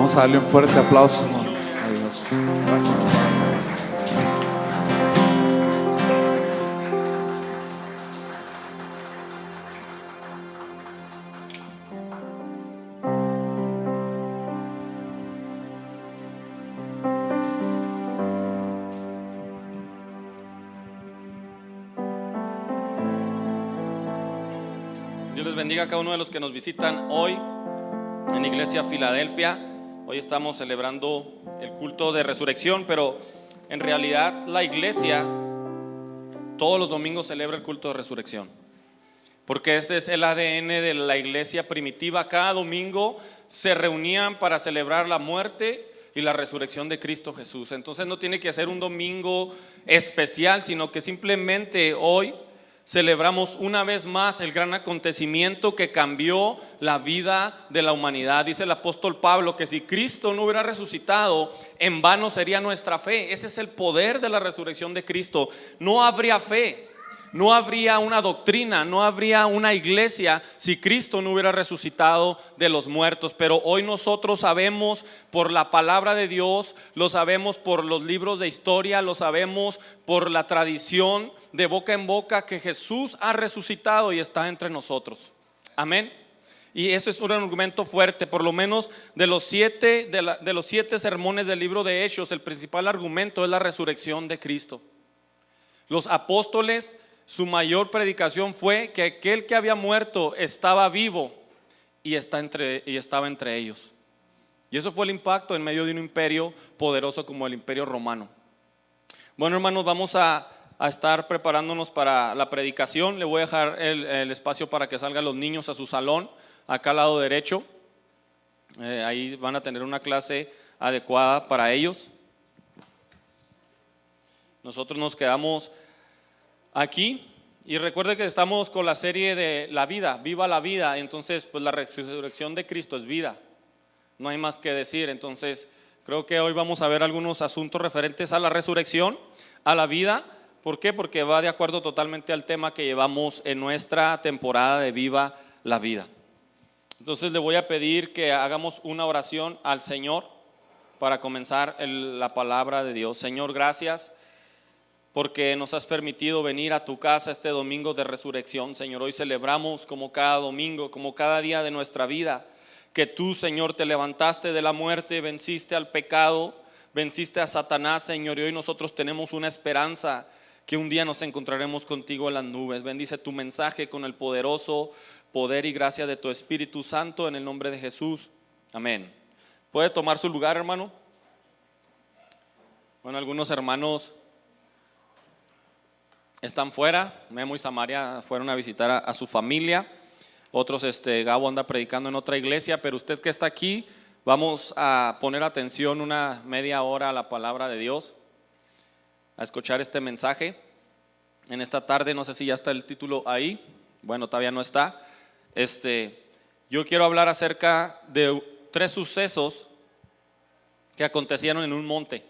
Vamos a darle un fuerte aplauso a Dios. Gracias, Padre. Dios les bendiga a cada uno de los que nos visitan hoy en Iglesia Filadelfia. Hoy estamos celebrando el culto de resurrección, pero en realidad la iglesia todos los domingos celebra el culto de resurrección, porque ese es el ADN de la iglesia primitiva. Cada domingo se reunían para celebrar la muerte y la resurrección de Cristo Jesús. Entonces no tiene que ser un domingo especial, sino que simplemente hoy celebramos una vez más el gran acontecimiento que cambió la vida de la humanidad. Dice el apóstol Pablo que si Cristo no hubiera resucitado, en vano sería nuestra fe. Ese es el poder de la resurrección de Cristo. No habría fe, no habría una doctrina, no habría una iglesia si Cristo no hubiera resucitado de los muertos. Pero hoy nosotros sabemos por la palabra de Dios, lo sabemos por los libros de historia, lo sabemos por la tradición de boca en boca, que Jesús ha resucitado y está entre nosotros. Amén. Y eso es un argumento fuerte. Por lo menos de los siete sermones del libro de Hechos, el principal argumento es la resurrección de Cristo. Los apóstoles, su mayor predicación fue que aquel que había muerto estaba vivo y estaba entre ellos. Y eso fue el impacto en medio de un imperio poderoso como el Imperio Romano. Bueno, hermanos, vamos a estar preparándonos para la predicación. Le voy a dejar el espacio para que salgan los niños a su salón, acá al lado derecho. Ahí van a tener una clase adecuada para ellos. Nosotros nos quedamos aquí y recuerde que estamos con la serie de la vida, viva la vida. Entonces pues la resurrección de Cristo es vida, no hay más que decir. Entonces creo que hoy vamos a ver algunos asuntos referentes a la resurrección, a la vida. ¿Por qué? Porque va de acuerdo totalmente al tema que llevamos en nuestra temporada de Viva la Vida. Entonces le voy a pedir que hagamos una oración al Señor para comenzar la palabra de Dios. Señor, gracias porque nos has permitido venir a tu casa este domingo de resurrección. Señor, hoy celebramos como cada domingo, como cada día de nuestra vida, que tú, Señor, te levantaste de la muerte, venciste al pecado, venciste a Satanás, Señor, y hoy nosotros tenemos una esperanza que un día nos encontraremos contigo en las nubes. Bendice tu mensaje con el poderoso poder y gracia de tu Espíritu Santo, en el nombre de Jesús, amén. ¿Puede tomar su lugar, hermano? Bueno, algunos hermanos están fuera. Memo y Samaria fueron a visitar a su familia. Otros, Gabo anda predicando en otra iglesia. Pero usted que está aquí, vamos a poner atención una media hora a la palabra de Dios, a escuchar este mensaje en esta tarde. No sé si ya está el título ahí. Bueno, todavía no está. Yo quiero hablar acerca de 3 sucesos que acontecieron en un monte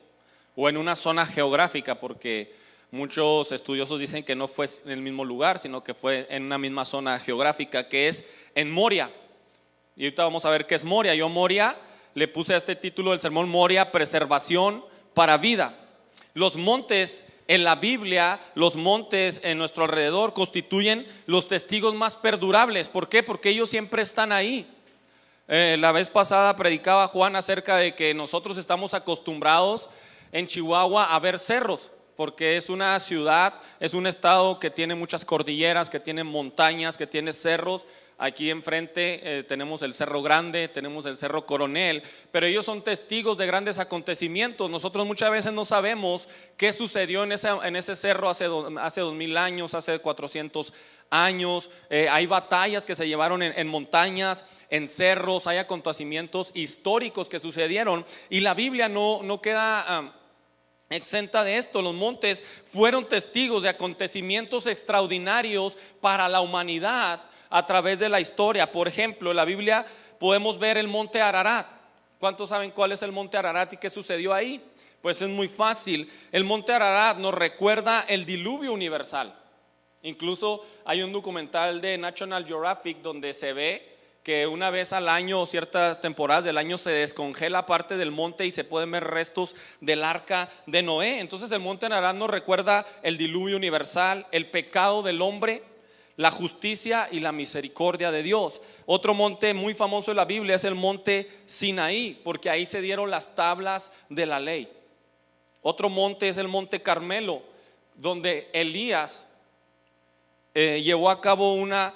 o en una zona geográfica, porque muchos estudiosos dicen que no fue en el mismo lugar, sino que fue en una misma zona geográfica, que es en Moria. Y ahorita vamos a ver qué es Moria. Yo Moria le puse a este título del sermón: Moria, preservación para vida. Los montes en la Biblia, los montes en nuestro alrededor constituyen los testigos más perdurables. ¿Por qué? Porque ellos siempre están ahí. La vez pasada predicaba Juan acerca de que nosotros estamos acostumbrados en Chihuahua a ver cerros, porque es una ciudad, es un estado que tiene muchas cordilleras, que tiene montañas, que tiene cerros. Aquí enfrente tenemos el Cerro Grande, tenemos el Cerro Coronel, pero ellos son testigos de grandes acontecimientos. Nosotros muchas veces no sabemos qué sucedió en ese cerro hace 2000 años, hace 400 años. Hay batallas que se llevaron en montañas, en cerros, hay acontecimientos históricos que sucedieron, y la Biblia no queda exenta de esto. Los montes fueron testigos de acontecimientos extraordinarios para la humanidad a través de la historia. Por ejemplo, en la Biblia podemos ver el monte Ararat. ¿Cuántos saben cuál es el monte Ararat y qué sucedió ahí? Pues es muy fácil. El monte Ararat nos recuerda el diluvio universal. Incluso hay un documental de National Geographic donde se ve que una vez al año, ciertas temporadas del año, se descongela parte del monte y se pueden ver restos del arca de Noé. Entonces el monte Ararat nos recuerda el diluvio universal, el pecado del hombre, la justicia y la misericordia de Dios. Otro monte muy famoso de la Biblia es el monte Sinaí, porque ahí se dieron las tablas de la ley. Otro monte es el monte Carmelo, donde Elías llevó a cabo una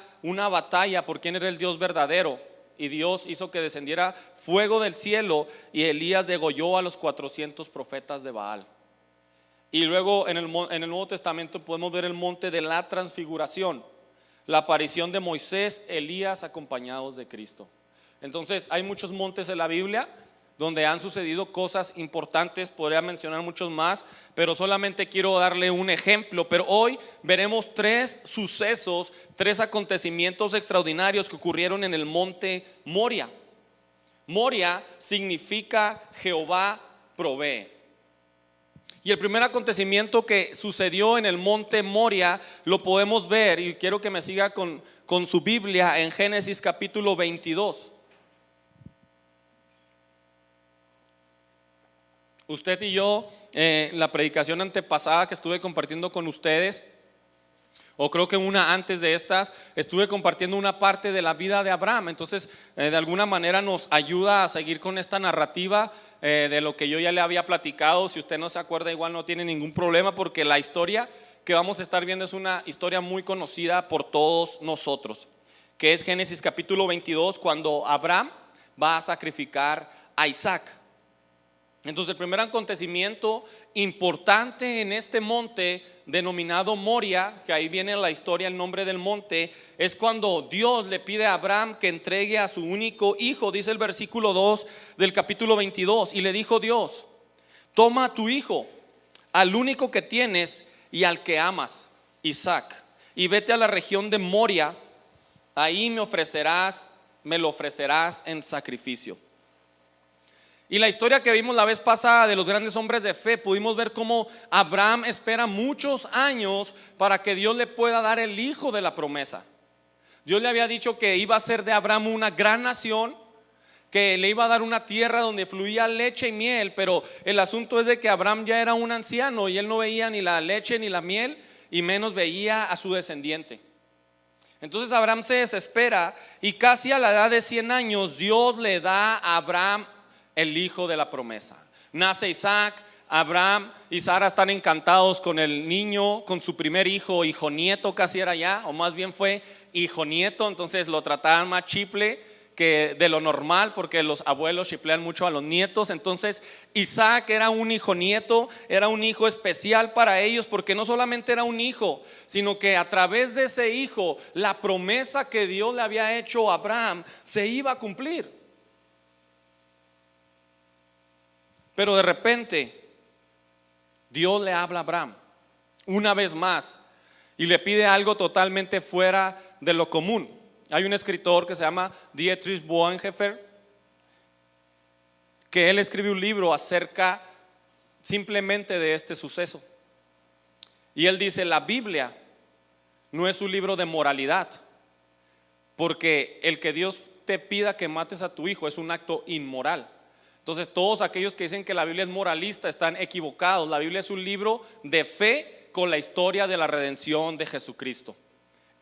batalla por quién era el Dios verdadero, y Dios hizo que descendiera fuego del cielo y Elías degolló a los 400 profetas de Baal. Y luego en el Nuevo Testamento podemos ver el monte de la transfiguración, la aparición de Moisés, Elías acompañados de Cristo. Entonces hay muchos montes en la Biblia donde han sucedido cosas importantes. Podría mencionar muchos más, pero solamente quiero darle un ejemplo. Pero hoy veremos 3 sucesos, 3 acontecimientos extraordinarios que ocurrieron en el monte Moria. Moria significa Jehová provee. Y el primer acontecimiento que sucedió en el monte Moria lo podemos ver, y quiero que me siga con su Biblia, en Génesis capítulo 22. Usted y yo, la predicación antepasada que estuve compartiendo con ustedes, o creo que una antes de estas, estuve compartiendo una parte de la vida de Abraham. Entonces de alguna manera nos ayuda a seguir con esta narrativa de lo que yo ya le había platicado. Si usted no se acuerda, igual no tiene ningún problema, porque la historia que vamos a estar viendo es una historia muy conocida por todos nosotros, que es Génesis capítulo 22, cuando Abraham va a sacrificar a Isaac. Entonces el primer acontecimiento importante en este monte denominado Moria, que ahí viene la historia, el nombre del monte, es cuando Dios le pide a Abraham que entregue a su único hijo. Dice el versículo 2 del capítulo 22, y le dijo Dios: toma a tu hijo, al único que tienes y al que amas, Isaac, y vete a la región de Moria, ahí me lo ofrecerás en sacrificio. Y la historia que vimos la vez pasada de los grandes hombres de fe, pudimos ver cómo Abraham espera muchos años para que Dios le pueda dar el hijo de la promesa. Dios le había dicho que iba a ser de Abraham una gran nación, que le iba a dar una tierra donde fluía leche y miel, pero el asunto es de que Abraham ya era un anciano y él no veía ni la leche ni la miel, y menos veía a su descendiente. Entonces Abraham se desespera, y casi a la edad de 100 años Dios le da a Abraham el hijo de la promesa. Nace Isaac. Abraham y Sara están encantados con el niño, con su primer hijo, hijo nieto casi era ya, o más bien fue hijo nieto. Entonces lo trataban más chiple que de lo normal, porque los abuelos chiplean mucho a los nietos. Entonces Isaac era un hijo nieto, era un hijo especial para ellos, porque no solamente era un hijo, sino que a través de ese hijo la promesa que Dios le había hecho a Abraham se iba a cumplir. Pero de repente Dios le habla a Abraham una vez más y le pide algo totalmente fuera de lo común. Hay un escritor que se llama Dietrich Bonhoeffer, que él escribe un libro acerca simplemente de este suceso. Y él dice: la Biblia no es un libro de moralidad, porque el que Dios te pida que mates a tu hijo es un acto inmoral. Entonces todos aquellos que dicen que la Biblia es moralista están equivocados. La Biblia es un libro de fe con la historia de la redención de Jesucristo.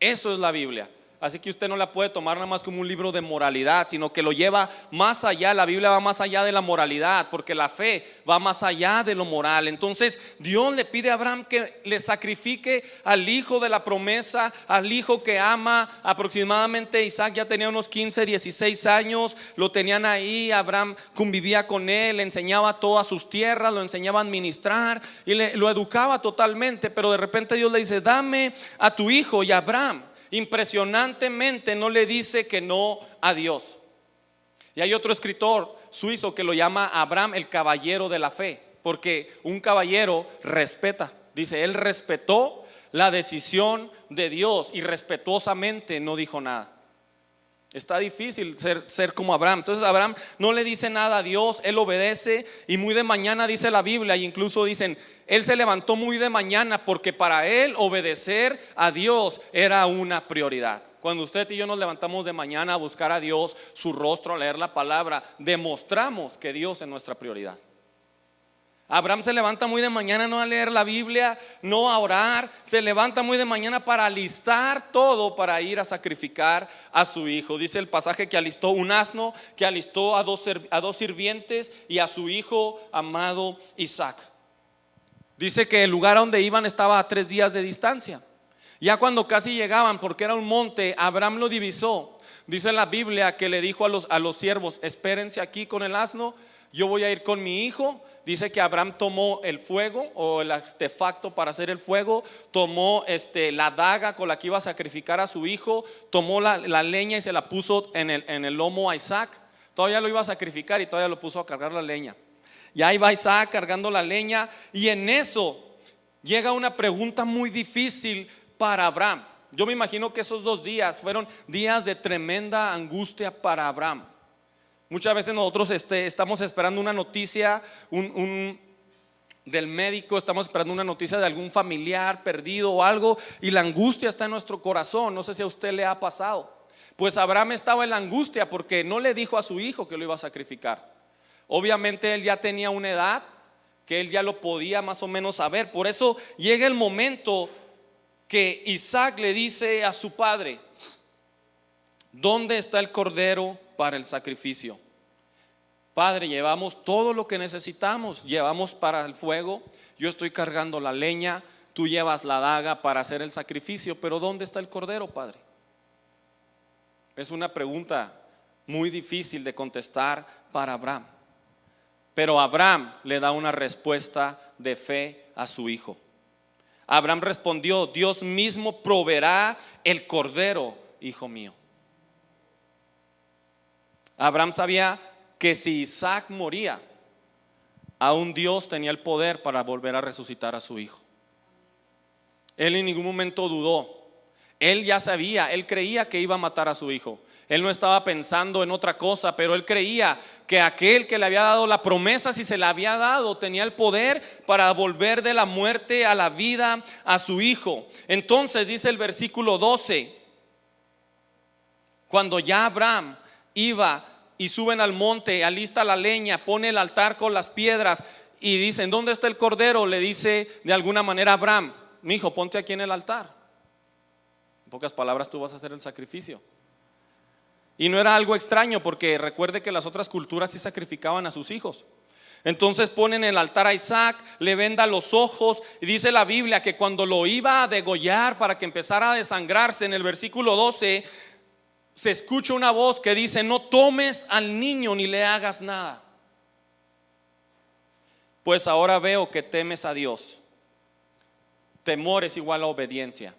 Eso es la Biblia. Así que usted no la puede tomar nada más como un libro de moralidad, sino que lo lleva más allá. La Biblia va más allá de la moralidad, porque la fe va más allá de lo moral. Entonces Dios le pide a Abraham que le sacrifique al hijo de la promesa, al hijo que ama. Aproximadamente Isaac ya tenía unos 15, 16 años. Lo tenían ahí, Abraham convivía con él, le enseñaba todas sus tierras, lo enseñaba a administrar y lo educaba totalmente. Pero de repente Dios le dice: dame a tu hijo. Y Abraham impresionantemente no le dice que no a Dios. Y hay otro escritor suizo que lo llama a Abraham el caballero de la fe, porque un caballero respeta. Dice, él respetó la decisión de Dios y respetuosamente no dijo nada. Está difícil ser como Abraham. Entonces Abraham no le dice nada a Dios, él obedece y muy de mañana dice la Biblia, y incluso dicen, él se levantó muy de mañana porque para él obedecer a Dios era una prioridad. Cuando usted y yo nos levantamos de mañana a buscar a Dios, su rostro, a leer la palabra, demostramos que Dios es nuestra prioridad. Abraham se levanta muy de mañana no a leer la Biblia, no a orar, se levanta muy de mañana para alistar todo para ir a sacrificar a su hijo. Dice el pasaje que alistó un asno, que alistó a dos sirvientes y a su hijo amado Isaac. Dice que el lugar a donde iban estaba a 3 días de distancia. Ya cuando casi llegaban, porque era un monte, Abraham lo divisó. Dice la Biblia que le dijo a los siervos, espérense aquí con el asno, yo voy a ir con mi hijo. Dice que Abraham tomó el fuego o el artefacto para hacer el fuego, tomó la daga con la que iba a sacrificar a su hijo, tomó la leña y se la puso en el lomo a Isaac. Todavía lo iba a sacrificar y todavía lo puso a cargar la leña. Y ahí va Isaac cargando la leña, y en eso llega una pregunta muy difícil para Abraham. Yo me imagino que esos 2 días fueron días de tremenda angustia para Abraham. Muchas veces nosotros estamos esperando una noticia del médico, estamos esperando una noticia de algún familiar perdido o algo, y la angustia está en nuestro corazón. No sé si a usted le ha pasado. Pues Abraham estaba en la angustia porque no le dijo a su hijo que lo iba a sacrificar. Obviamente él ya tenía una edad que él ya lo podía más o menos saber. Por eso llega el momento que Isaac le dice a su padre, ¿dónde está el cordero para el sacrificio? Padre, llevamos todo lo que necesitamos, llevamos para el fuego, yo estoy cargando la leña, tú llevas la daga para hacer el sacrificio, pero ¿dónde está el cordero, padre? Es una pregunta muy difícil de contestar para Abraham, pero Abraham le da una respuesta de fe a su hijo. Abraham respondió, Dios mismo proveerá el cordero, hijo mío. Abraham sabía que si Isaac moría, aún Dios tenía el poder para volver a resucitar a su hijo. Él en ningún momento dudó. Él ya sabía, él creía que iba a matar a su hijo. Él no estaba pensando en otra cosa, pero él creía que aquel que le había dado la promesa, si se la había dado, tenía el poder para volver de la muerte a la vida a su hijo. Entonces dice el versículo 12, cuando ya Abraham iba y suben al monte, alista la leña, pone el altar con las piedras y dicen, ¿dónde está el cordero? Le dice de alguna manera Abraham, mi hijo, ponte aquí en el altar. En pocas palabras, tú vas a hacer el sacrificio. Y no era algo extraño, porque recuerde que las otras culturas sí sacrificaban a sus hijos. Entonces ponen el altar a Isaac, le venda los ojos, y dice la Biblia que cuando lo iba a degollar para que empezara a desangrarse, en el versículo 12 se escucha una voz que dice, no tomes al niño ni le hagas nada, pues ahora veo que temes a Dios. Temor es igual a obediencia,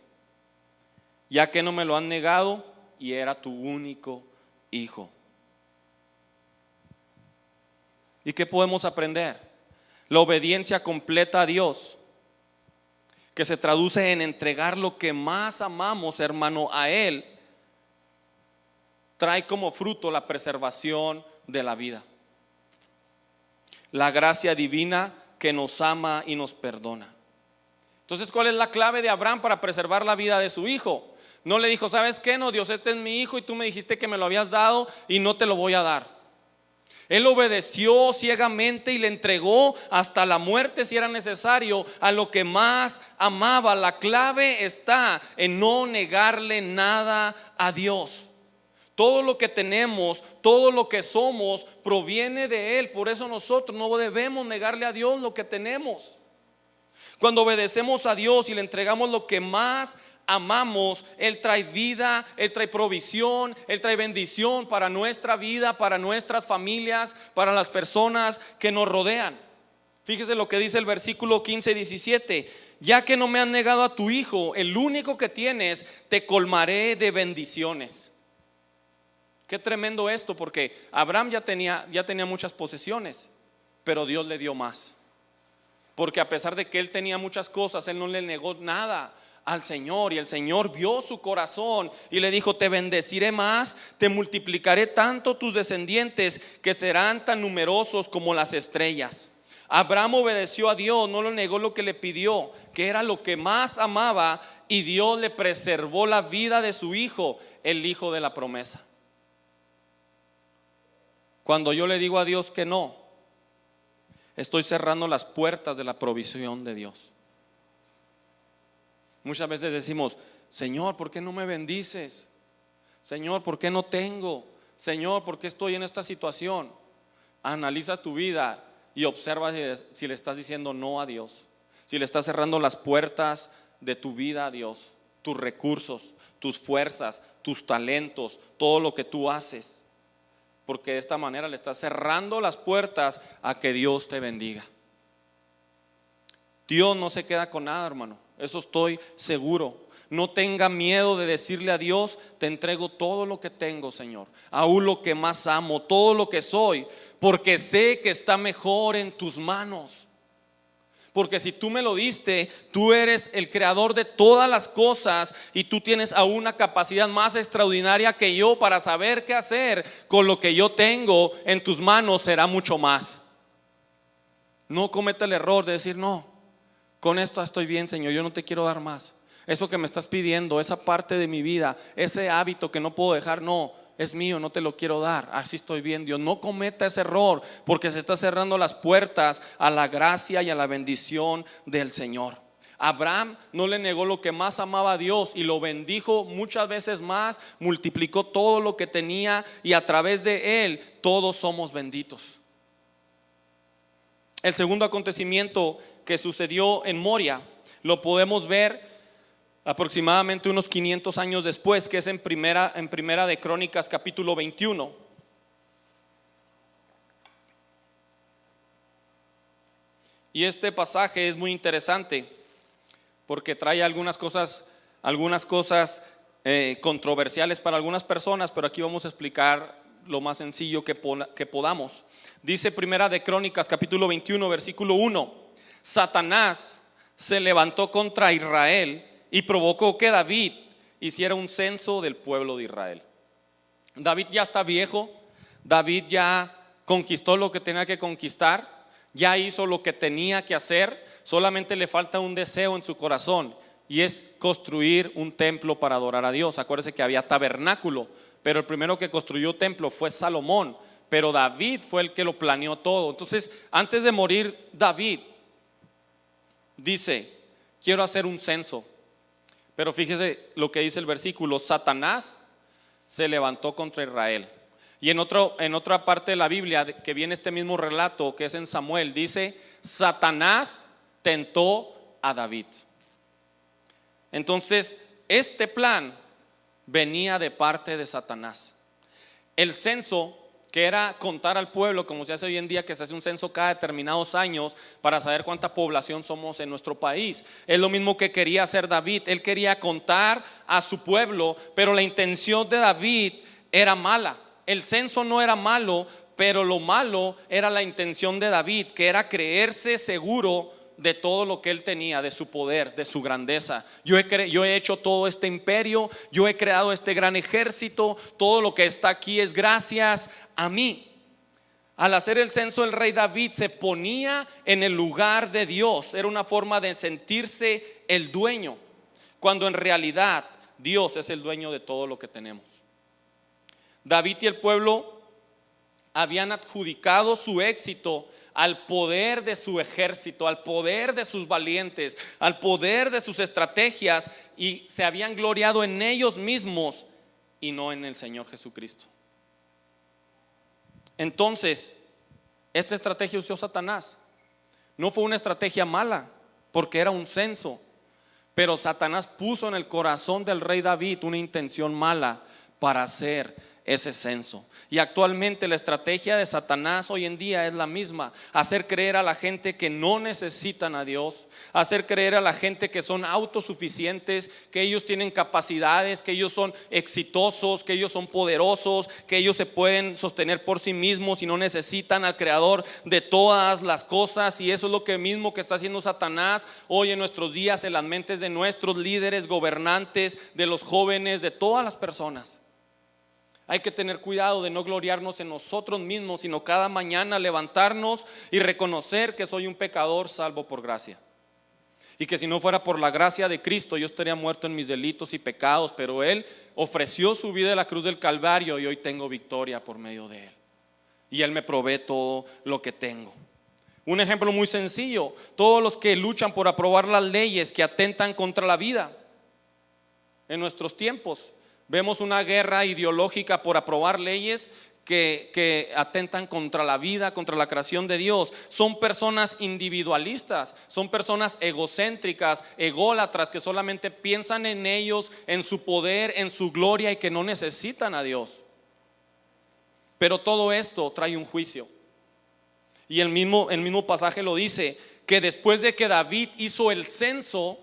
ya que no me lo han negado y era tu único hijo. ¿Y qué podemos aprender? La obediencia completa a Dios, que se traduce en entregar lo que más amamos, hermano, a Él, trae como fruto la preservación de la vida. La gracia divina que nos ama y nos perdona. Entonces, ¿cuál es la clave de Abraham para preservar la vida de su hijo? No le dijo, ¿sabes qué? No, Dios, este es mi hijo y tú me dijiste que me lo habías dado y no te lo voy a dar. Él obedeció ciegamente y le entregó hasta la muerte, si era necesario, a lo que más amaba. La clave está en no negarle nada a Dios. Todo lo que tenemos, todo lo que somos proviene de Él. Por eso nosotros no debemos negarle a Dios lo que tenemos. Cuando obedecemos a Dios y le entregamos lo que más amamos, Él trae vida, Él trae provisión, Él trae bendición para nuestra vida, para nuestras familias, para las personas que nos rodean. Fíjese lo que dice el versículo 15 y 17. Ya que no me han negado a tu hijo, el único que tienes, te colmaré de bendiciones. Qué tremendo esto, porque Abraham ya tenía muchas posesiones, pero Dios le dio más. Porque a pesar de que él tenía muchas cosas, él no le negó nada al Señor, y el Señor vio su corazón y le dijo: te bendeciré más, te multiplicaré tanto tus descendientes que serán tan numerosos como las estrellas. Abraham obedeció a Dios, no le negó lo que le pidió, que era lo que más amaba, y Dios le preservó la vida de su hijo, el hijo de la promesa. Cuando yo le digo a Dios que no, estoy cerrando las puertas de la provisión de Dios. Muchas veces decimos: Señor, ¿por qué no me bendices? Señor, ¿por qué no tengo? Señor, ¿por qué estoy en esta situación? Analiza tu vida y observa si le estás diciendo no a Dios, si le estás cerrando las puertas de tu vida a Dios, tus recursos, tus fuerzas, tus talentos, todo lo que tú haces, porque de esta manera le estás cerrando las puertas a que Dios te bendiga. Dios no se queda con nada, hermano, eso estoy seguro. No tenga miedo de decirle a Dios: te entrego todo lo que tengo, Señor, aún lo que más amo, todo lo que soy, porque sé que está mejor en tus manos. Porque si tú me lo diste, tú eres el creador de todas las cosas, y tú tienes aún una capacidad más extraordinaria que yo para saber qué hacer con lo que yo tengo en tus manos. Será mucho más. No cometa el error de decir: no, con esto estoy bien, Señor, yo no te quiero dar más. Eso que me estás pidiendo, esa parte de mi vida, ese hábito que no puedo dejar, no, es mío, no te lo quiero dar, así estoy bien. Dios, no cometa ese error, porque se está cerrando las puertas a la gracia y a la bendición del Señor. Abraham no le negó lo que más amaba a Dios, y lo bendijo muchas veces más, multiplicó todo lo que tenía, y a través de él todos somos benditos. El segundo acontecimiento que sucedió en Moria lo podemos ver aproximadamente unos 500 años después, que es en primera de Crónicas capítulo 21. Y este pasaje es muy interesante porque trae algunas cosas controversiales para algunas personas, pero aquí vamos a explicar lo más sencillo que podamos. Dice primera de Crónicas capítulo 21 versículo 1: Satanás se levantó contra Israel y provocó que David hiciera un censo del pueblo de Israel. David ya está viejo, David ya conquistó lo que tenía que conquistar, ya hizo lo que tenía que hacer, solamente le falta un deseo en su corazón, y es construir un templo para adorar a Dios. Acuérdense que había tabernáculo, pero el primero que construyó templo fue Salomón, pero David fue el que lo planeó todo. Entonces, antes de morir David dice: quiero hacer un censo. Pero fíjese lo que dice el versículo: Satanás se levantó contra Israel. Y en otra parte de la Biblia que viene este mismo relato, que es en Samuel, dice: Satanás tentó a David. Entonces, este plan venía de parte de Satanás. El censo, que era contar al pueblo, como se hace hoy en día, que se hace un censo cada determinados años para saber cuánta población somos en nuestro país, es lo mismo que quería hacer David. Él quería contar a su pueblo, pero la intención de David era mala. El censo no era malo, pero lo malo era la intención de David, que era creerse seguro de todo lo que él tenía, de su poder, de su grandeza. Yo he hecho todo este imperio, yo he creado este gran ejército, todo lo que está aquí es gracias a mí. Al hacer el censo, el rey David se ponía en el lugar de Dios. Era una forma de sentirse el dueño, cuando en realidad Dios es el dueño de todo lo que tenemos. David y el pueblo habían adjudicado su éxito al poder de su ejército, al poder de sus valientes, al poder de sus estrategias, y se habían gloriado en ellos mismos y no en el Señor Jesucristo. Entonces, esta estrategia usó Satanás. No fue una estrategia mala, porque era un censo, pero Satanás puso en el corazón del rey David una intención mala para hacer ese censo. Y actualmente la estrategia de Satanás hoy en día es la misma: hacer creer a la gente que no necesitan a Dios, hacer creer a la gente que son autosuficientes, que ellos tienen capacidades, que ellos son exitosos, que ellos son poderosos, que ellos se pueden sostener por sí mismos y no necesitan al creador de todas las cosas. Y eso es lo que mismo que está haciendo Satanás hoy en nuestros días en las mentes de nuestros líderes, gobernantes, de los jóvenes, de todas las personas. Hay que tener cuidado de no gloriarnos en nosotros mismos, sino cada mañana levantarnos y reconocer que soy un pecador salvo por gracia. Y que si no fuera por la gracia de Cristo, yo estaría muerto en mis delitos y pecados. Pero Él ofreció su vida en la cruz del Calvario y hoy tengo victoria por medio de Él. Y Él me provee todo lo que tengo. Un ejemplo muy sencillo: todos los que luchan por aprobar las leyes que atentan contra la vida. En nuestros tiempos vemos una guerra ideológica por aprobar leyes que atentan contra la vida, contra la creación de Dios. Son personas individualistas, son personas egocéntricas, ególatras, que solamente piensan en ellos, en su poder, en su gloria, y que no necesitan a Dios. Pero todo esto trae un juicio. Y el mismo pasaje lo dice, que después de que David hizo el censo,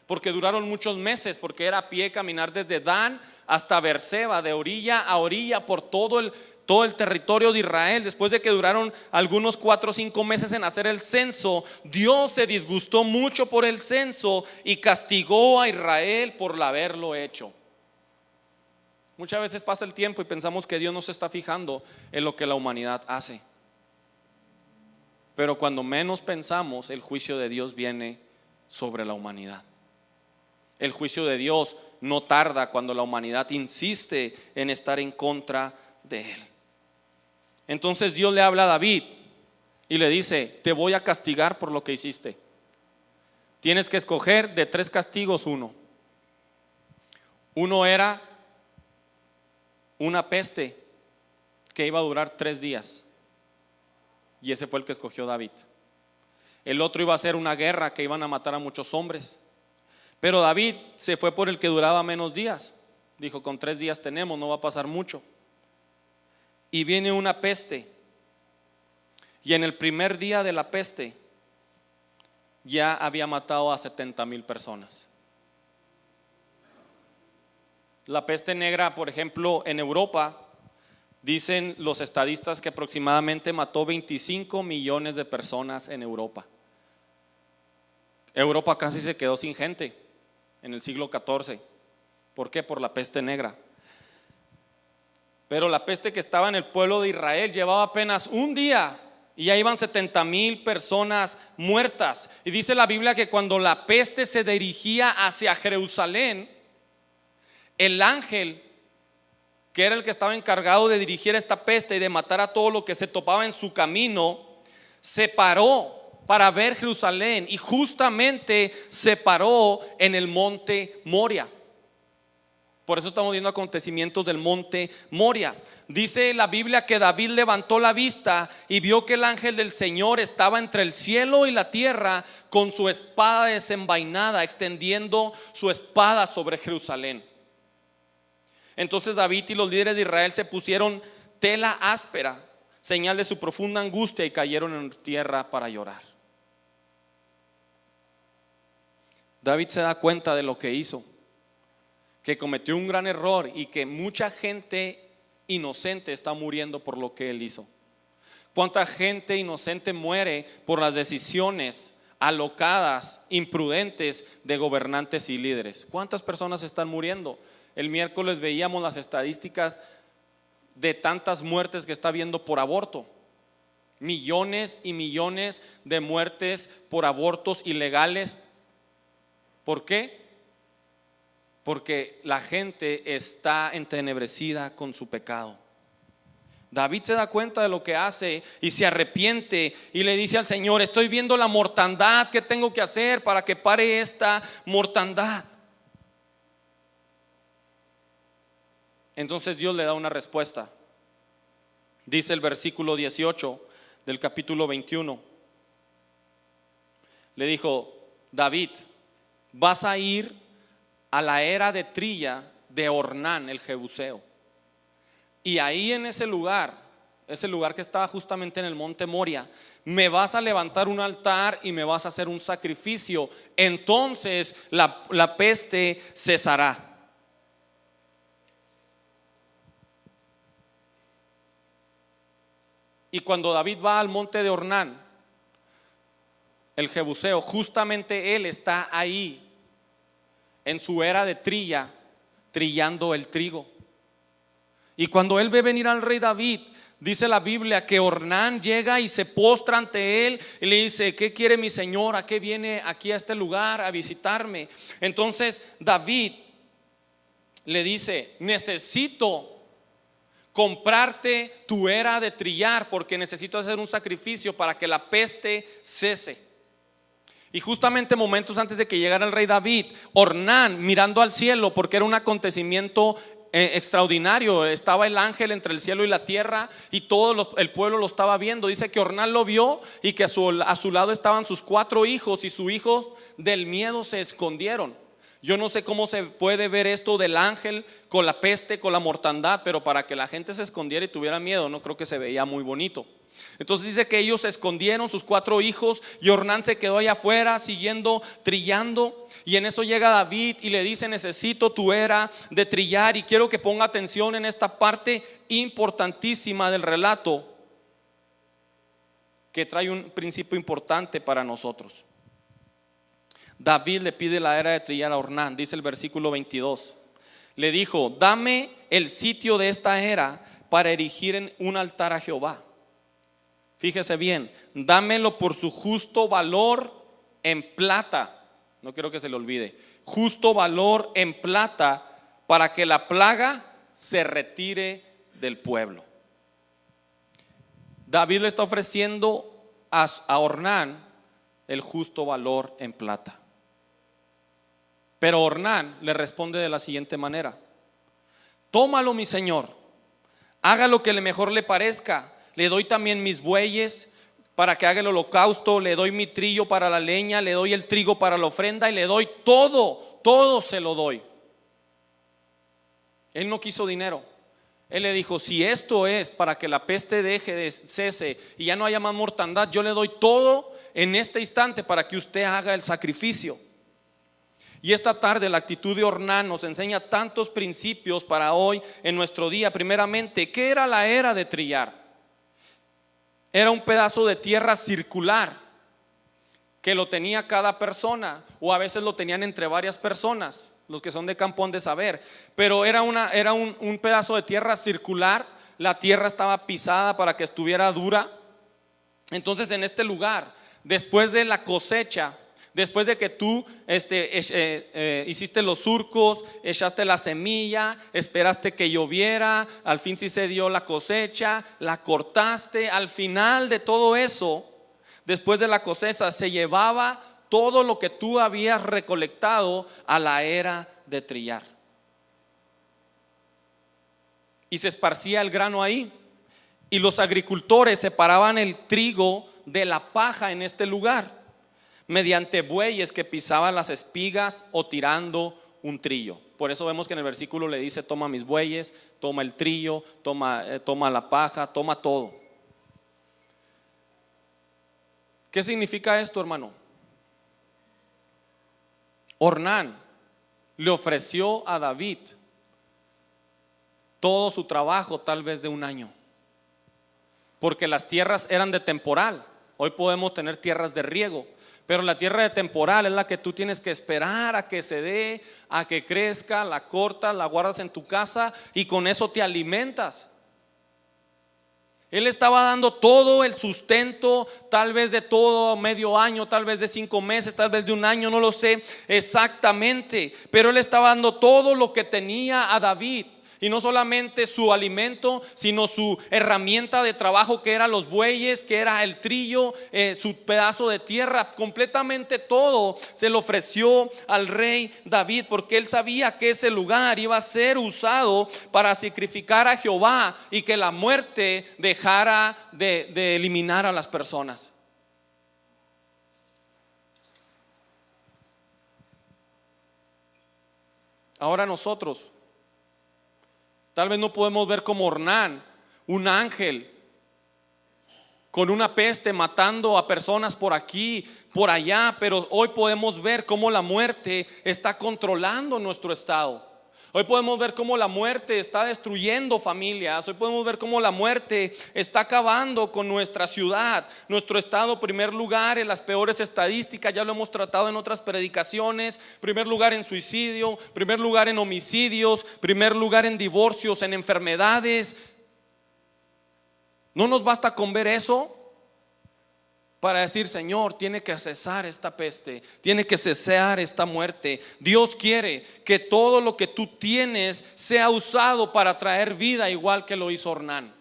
porque duraron muchos meses, porque era a pie caminar desde Dan hasta Beerseba, de orilla a orilla por todo el territorio de Israel. Después de que duraron algunos 4 o 5 meses en hacer el censo, Dios se disgustó mucho por el censo y castigó a Israel por haberlo hecho. Muchas veces pasa el tiempo y pensamos que Dios no se está fijando en lo que la humanidad hace. Pero cuando menos pensamos, el juicio de Dios viene sobre la humanidad. El juicio de Dios no tarda cuando la humanidad insiste en estar en contra de Él. Entonces Dios le habla a David y le dice: te voy a castigar por lo que hiciste. Tienes que escoger de 3 castigos uno. Uno era una peste que iba a durar 3 días, y ese fue el que escogió David. El otro iba a ser una guerra que iban a matar a muchos hombres. Pero David se fue por el que duraba menos días. Dijo: con 3 días tenemos, no va a pasar mucho. Y viene una peste. Y en el primer día de la peste ya había matado a 70,000 personas. La peste negra, por ejemplo, en Europa, dicen los estadistas que aproximadamente mató 25 millones de personas en Europa. Europa casi se quedó sin gente en el siglo XIV. ¿Por qué? Por la peste negra. Pero la peste que estaba en el pueblo de Israel llevaba apenas un día y ya iban 70,000 personas muertas. Y dice la Biblia que cuando la peste se dirigía hacia Jerusalén, el ángel, que era el que estaba encargado de dirigir esta peste y de matar a todo lo que se topaba en su camino, se paró para ver Jerusalén, y justamente se paró en el monte Moria. Por eso estamos viendo acontecimientos del monte Moria. Dice la Biblia que David levantó la vista y vio que el ángel del Señor estaba entre el cielo y la tierra con su espada desenvainada, extendiendo su espada sobre Jerusalén. Entonces David y los líderes de Israel se pusieron tela áspera, señal de su profunda angustia, y cayeron en tierra para llorar. David se da cuenta de lo que hizo, que cometió un gran error y que mucha gente inocente está muriendo por lo que él hizo. ¿Cuánta gente inocente muere por las decisiones alocadas, imprudentes de gobernantes y líderes? ¿Cuántas personas están muriendo? El miércoles veíamos las estadísticas de tantas muertes que está habiendo por aborto. Millones y millones de muertes por abortos ilegales. ¿Por qué? Porque la gente está entenebrecida con su pecado. David se da cuenta de lo que hace y se arrepiente y le dice al Señor: estoy viendo la mortandad, ¿qué tengo que hacer para que pare esta mortandad? Entonces Dios le da una respuesta. Dice el versículo 18 del capítulo 21. Le dijo: David, vas a ir a la era de trilla de Ornán el Jebuseo. y ahí en ese lugar que estaba justamente en el monte Moria, me vas a levantar un altar y me vas a hacer un sacrificio, entonces la peste cesará. Y cuando David va al monte de Ornán, el Jebuseo, justamente él está ahí en su era de trillando el trigo. Y cuando él ve venir al rey David, dice la Biblia que Ornán llega y se postra ante él y le dice: ¿qué quiere mi señor? ¿A qué viene aquí a este lugar a visitarme? Entonces David le dice: necesito comprarte tu era de trillar, porque necesito hacer un sacrificio para que la peste cese. Y justamente momentos antes de que llegara el rey David, Ornán, mirando al cielo, porque era un acontecimiento extraordinario, estaba el ángel entre el cielo y la tierra y todo el pueblo lo estaba viendo. Dice que Ornán lo vio y que a su lado estaban sus 4 hijos, y sus hijos del miedo se escondieron. Yo no sé cómo se puede ver esto del ángel con la peste, con la mortandad, pero para que la gente se escondiera y tuviera miedo, no creo que se veía muy bonito. Entonces dice que ellos se escondieron, sus 4 hijos, y Ornán se quedó allá afuera siguiendo trillando. Y en eso llega David y le dice: necesito tu era de trillar. Y quiero que ponga atención en esta parte importantísima del relato, que trae un principio importante para nosotros. David le pide la era de trillar a Ornán. Dice el versículo 22: le dijo: dame el sitio de esta era para erigir en un altar a Jehová. Fíjese bien, dámelo por su justo valor en plata. No quiero que se le olvide: justo valor en plata, para que la plaga se retire del pueblo. David le está ofreciendo a Ornán el justo valor en plata. Pero Ornán le responde de la siguiente manera: tómalo, mi señor, haga lo que mejor le parezca. Le doy también mis bueyes para que haga el holocausto, le doy mi trillo para la leña, le doy el trigo para la ofrenda, y le doy todo se lo doy. Él no quiso dinero. Él le dijo: si esto es para que la peste deje de cese y ya no haya más mortandad, yo le doy todo en este instante para que usted haga el sacrificio. Y esta tarde la actitud de Ornán nos enseña tantos principios para hoy en nuestro día. Primeramente, ¿qué era la era de trillar? Era un pedazo de tierra circular que lo tenía cada persona, o a veces lo tenían entre varias personas. Los que son de campo han de saber. Pero era un pedazo de tierra circular. La tierra estaba pisada para que estuviera dura. Entonces, en este lugar, después de la cosecha, después de que tú hiciste los surcos, echaste la semilla, esperaste que lloviera, al fin sí se dio la cosecha, la cortaste, al final de todo eso, después de la cosecha, se llevaba todo lo que tú habías recolectado a la era de trillar. Y se esparcía el grano ahí. Y los agricultores separaban el trigo de la paja en este lugar, mediante bueyes que pisaban las espigas o tirando un trillo. Por eso vemos que en el versículo le dice: toma mis bueyes, toma el trillo, toma la paja, toma todo. ¿Qué significa esto, hermano? Ornán le ofreció a David todo su trabajo, tal vez de un año, porque las tierras eran de temporal. Hoy podemos tener tierras de riego, pero la tierra de temporal es la que tú tienes que esperar a que se dé, a que crezca, la cortas, la guardas en tu casa y con eso te alimentas. Él estaba dando todo el sustento, tal vez de todo medio año, tal vez de 5 meses, tal vez de un año, no lo sé exactamente, pero él estaba dando todo lo que tenía a David. Y no solamente su alimento, sino su herramienta de trabajo, que eran los bueyes, que era el trillo, su pedazo de tierra. Completamente todo se lo ofreció al rey David, porque él sabía que ese lugar iba a ser usado para sacrificar a Jehová y que la muerte dejara de eliminar a las personas. Ahora nosotros Tal vez no podemos ver como Ornán, un ángel con una peste matando a personas por aquí, por allá, pero hoy podemos ver cómo la muerte está controlando nuestro estado. Hoy podemos ver cómo la muerte está destruyendo familias. Hoy podemos ver cómo la muerte está acabando con nuestra ciudad, nuestro estado. Primer lugar en las peores estadísticas, ya lo hemos tratado en otras predicaciones. Primer lugar en suicidio, primer lugar en homicidios, primer lugar en divorcios, en enfermedades. No nos basta con ver eso para decir: Señor, tiene que cesar esta peste, tiene que cesar esta muerte. Dios quiere que todo lo que tú tienes sea usado para traer vida, igual que lo hizo Ornán.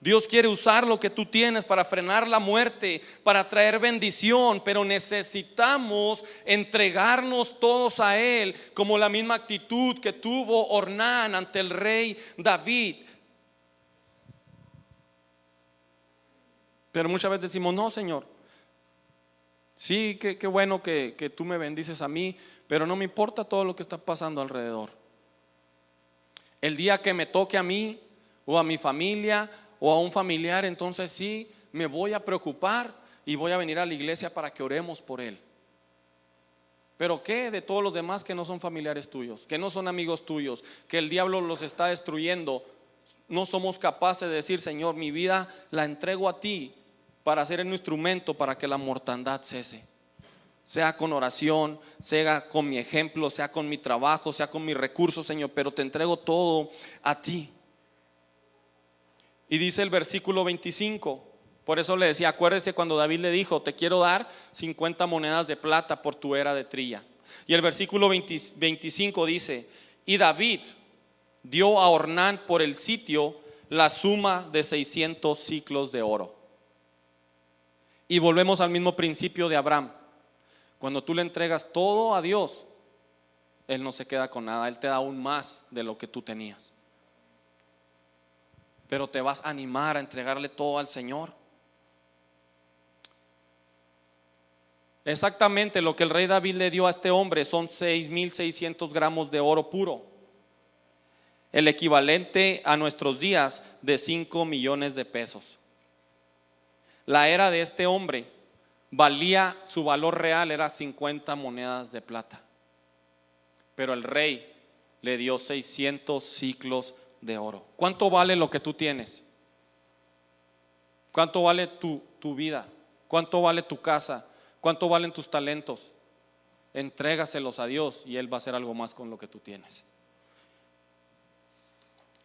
Dios quiere usar lo que tú tienes para frenar la muerte, para traer bendición, pero necesitamos entregarnos todos a Él, como la misma actitud que tuvo Ornán ante el rey David. Pero muchas veces decimos: no, Señor, sí, qué bueno que tú me bendices a mí, pero no me importa todo lo que está pasando alrededor. El día que me toque a mí o a mi familia o a un familiar, entonces sí me voy a preocupar y voy a venir a la iglesia para que oremos por él. Pero ¿qué de todos los demás que no son familiares tuyos, que no son amigos tuyos, que el diablo los está destruyendo? No somos capaces de decir: Señor, mi vida la entrego a ti para ser un instrumento para que la mortandad cese. Sea con oración, sea con mi ejemplo, sea con mi trabajo, sea con mis recursos, Señor, pero te entrego todo a ti. Y dice el versículo 25, por eso le decía, acuérdese cuando David le dijo: te quiero dar 50 monedas de plata por tu era de trilla. Y el versículo 25 dice: y David dio a Ornán por el sitio la suma de 600 siclos de oro. Y volvemos al mismo principio de Abraham. Cuando tú le entregas todo a Dios, Él no se queda con nada, Él te da aún más de lo que tú tenías. Pero te vas a animar a entregarle todo al Señor. Exactamente lo que el rey David le dio a este hombre son 6,600 gramos de oro puro, el equivalente a nuestros días de 5 millones de pesos. La era de este hombre valía, su valor real era 50 monedas de plata, pero el rey le dio 600 ciclos de oro. ¿Cuánto vale lo que tú tienes? ¿Cuánto vale tu vida? ¿Cuánto vale tu casa? ¿Cuánto valen tus talentos? Entrégaselos a Dios y Él va a hacer algo más con lo que tú tienes.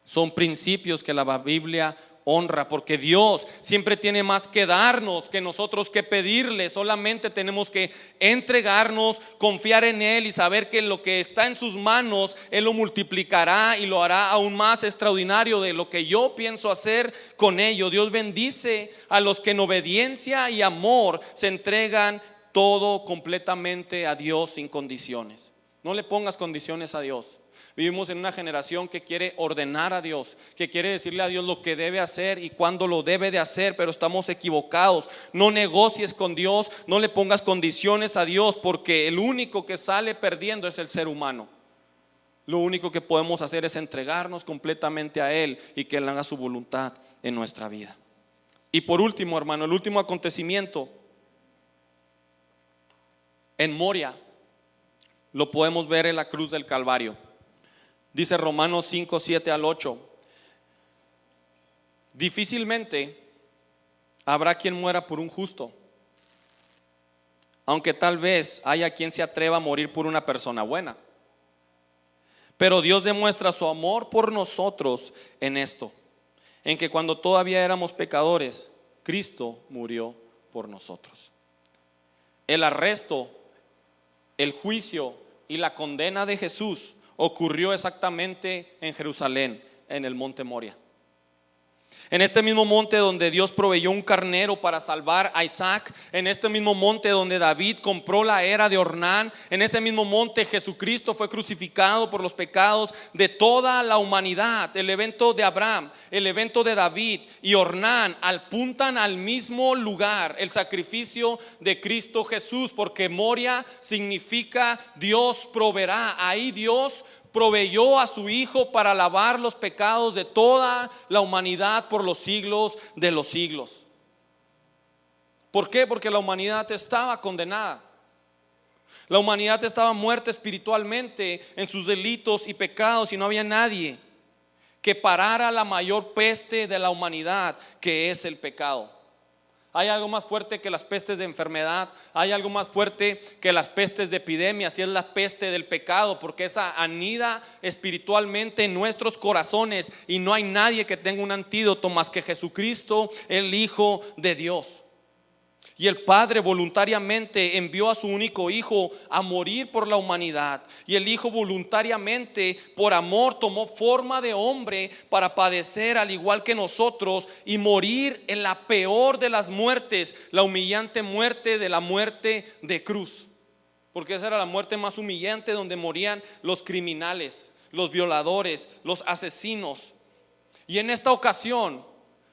Son principios que la Biblia honra, porque Dios siempre tiene más que darnos que nosotros que pedirle. Solamente tenemos que entregarnos, confiar en Él y saber que lo que está en sus manos Él lo multiplicará y lo hará aún más extraordinario de lo que yo pienso hacer con ello. Dios bendice a los que en obediencia y amor se entregan todo completamente a Dios sin condiciones. No le pongas condiciones a Dios. Vivimos en una generación que quiere ordenar a Dios, que quiere decirle a Dios lo que debe hacer y cuándo lo debe de hacer, pero estamos equivocados. No negocies con Dios, no le pongas condiciones a Dios, porque el único que sale perdiendo es el ser humano. Lo único que podemos hacer es entregarnos completamente a Él y que Él haga su voluntad en nuestra vida. Y por último, hermano, el último acontecimiento en Moria lo podemos ver en la cruz del Calvario. Dice Romanos 5, 7 al 8: difícilmente habrá quien muera por un justo, aunque tal vez haya quien se atreva a morir por una persona buena. Pero Dios demuestra su amor por nosotros en esto, en que cuando todavía éramos pecadores, Cristo murió por nosotros. El arresto, el juicio y la condena de Jesús ocurrió exactamente en Jerusalén, en el monte Moria. En este mismo monte donde Dios proveyó un carnero para salvar a Isaac, en este mismo monte donde David compró la era de Ornán, en ese mismo monte Jesucristo fue crucificado por los pecados de toda la humanidad. El evento de Abraham, el evento de David y Ornán apuntan al mismo lugar, el sacrificio de Cristo Jesús, porque Moria significa Dios proveerá. Ahí Dios proveyó a su Hijo para lavar los pecados de toda la humanidad por los siglos de los siglos. ¿Por qué? Porque la humanidad estaba condenada. La humanidad estaba muerta espiritualmente en sus delitos y pecados, y no había nadie que parara la mayor peste de la humanidad, que es el pecado. Hay algo más fuerte que las pestes de enfermedad, hay algo más fuerte que las pestes de epidemias, y es la peste del pecado, porque esa anida espiritualmente en nuestros corazones, y no hay nadie que tenga un antídoto más que Jesucristo, el Hijo de Dios. Y el Padre voluntariamente envió a su único Hijo a morir por la humanidad. Y el Hijo voluntariamente, por amor, tomó forma de hombre para padecer al igual que nosotros y morir en la peor de las muertes, la humillante muerte de la muerte de cruz. Porque esa era la muerte más humillante, donde morían los criminales, los violadores, los asesinos. Y en esta ocasión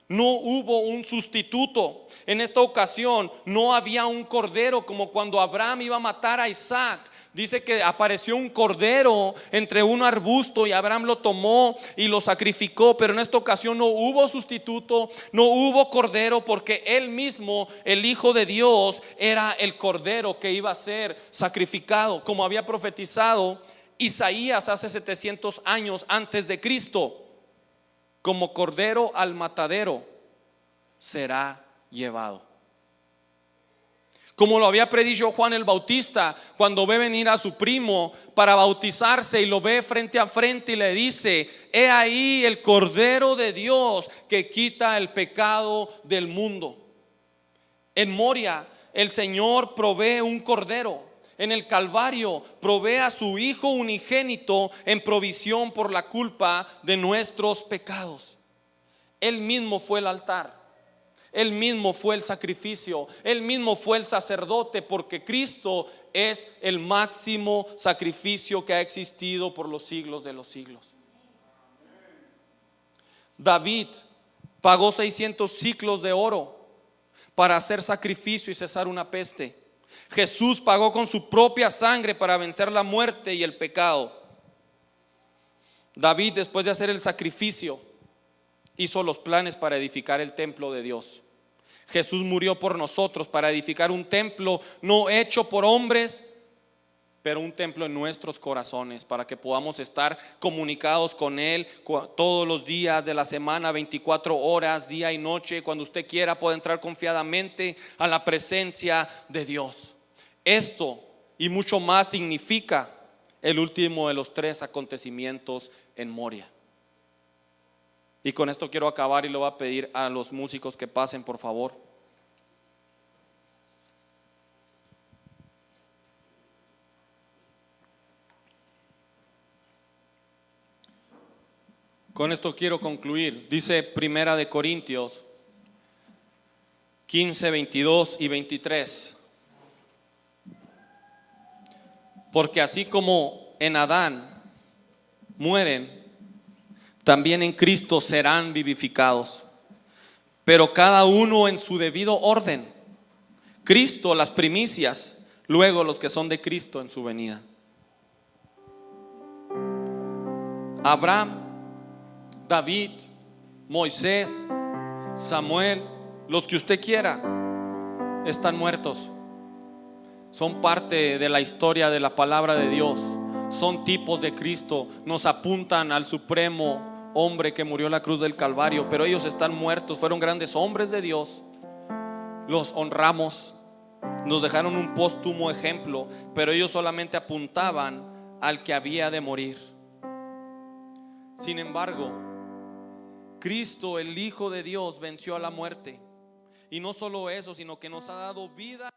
no hubo un sustituto. En esta ocasión no había un cordero, como cuando Abraham iba a matar a Isaac. Dice que apareció un cordero entre un arbusto y Abraham lo tomó y lo sacrificó. Pero en esta ocasión no hubo sustituto, no hubo cordero, porque él mismo, el Hijo de Dios, era el cordero que iba a ser sacrificado, como había profetizado Isaías hace 700 años antes de Cristo. Como cordero al matadero será llevado. Como lo había predicho Juan el Bautista cuando ve venir a su primo para bautizarse, y lo ve frente a frente y le dice: he ahí el Cordero de Dios que quita el pecado del mundo. En Moria el Señor provee un cordero. En el Calvario provee a su Hijo unigénito en provisión por la culpa de nuestros pecados. Él mismo fue el altar, Él mismo fue el sacrificio, Él mismo fue el sacerdote, porque Cristo es el máximo sacrificio que ha existido por los siglos de los siglos. David pagó 600 siclos de oro para hacer sacrificio y cesar una peste. Jesús pagó con su propia sangre para vencer la muerte y el pecado. David, después de hacer el sacrificio, hizo los planes para edificar el templo de Dios. Jesús murió por nosotros para edificar un templo no hecho por hombres, pero un templo en nuestros corazones, para que podamos estar comunicados con Él todos los días de la semana, 24 horas, día y noche. Cuando usted quiera puede entrar confiadamente a la presencia de Dios. Esto y mucho más significa el último de los 3 acontecimientos en Moria. Y con esto quiero acabar, y le voy a pedir a los músicos que pasen, por favor. Con esto quiero concluir. Dice Primera de Corintios 15, 22 y 23. Porque así como en Adán mueren, también en Cristo serán vivificados, pero cada uno en su debido orden. Cristo las primicias, luego los que son de Cristo en su venida. Abraham, David, Moisés, Samuel, los que usted quiera, están muertos. Son parte de la historia de la palabra de Dios. Son tipos de Cristo. Nos apuntan al supremo hombre que murió en la cruz del Calvario. Pero ellos están muertos. Fueron grandes hombres de Dios. Los honramos. Nos dejaron un póstumo ejemplo. Pero ellos solamente apuntaban al que había de morir. Sin embargo, Cristo, el Hijo de Dios, venció a la muerte. Y no solo eso, sino que nos ha dado vida.